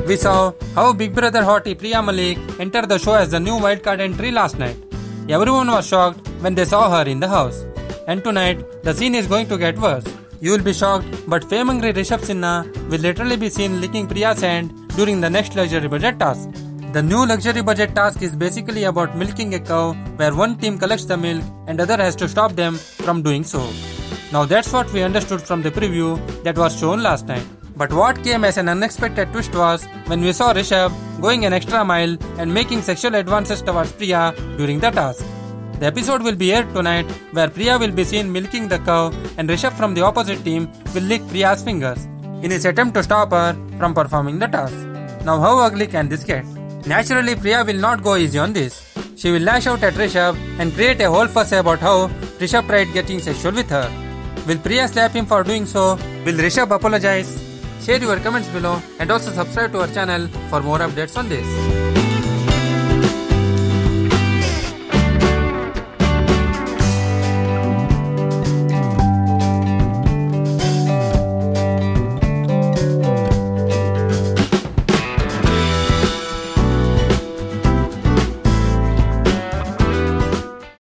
We saw how Big Brother hottie Priya Malik entered the show as the new wildcard entry last night. Everyone was shocked when they saw her in the house. And tonight, the scene is going to get worse. You will be shocked, but fame-hungry Rishabh Sinha will literally be seen licking Priya's hand during the next luxury budget task. The new luxury budget task is basically about milking a cow, where one team collects the milk and other has to stop them from doing so. Now that's what we understood from the preview that was shown last night. But what came as an unexpected twist was when we saw Rishabh going an extra mile and making sexual advances towards Priya during the task. The episode will be aired tonight, where Priya will be seen milking the cow and Rishabh from the opposite team will lick Priya's fingers in his attempt to stop her from performing the task. Now how ugly can this get? Naturally, Priya will not go easy on this. She will lash out at Rishabh and create a whole fuss about how Rishabh tried getting sexual with her. Will Priya slap him for doing so? Will Rishabh apologize? Share your comments below and also subscribe to our channel for more updates on this.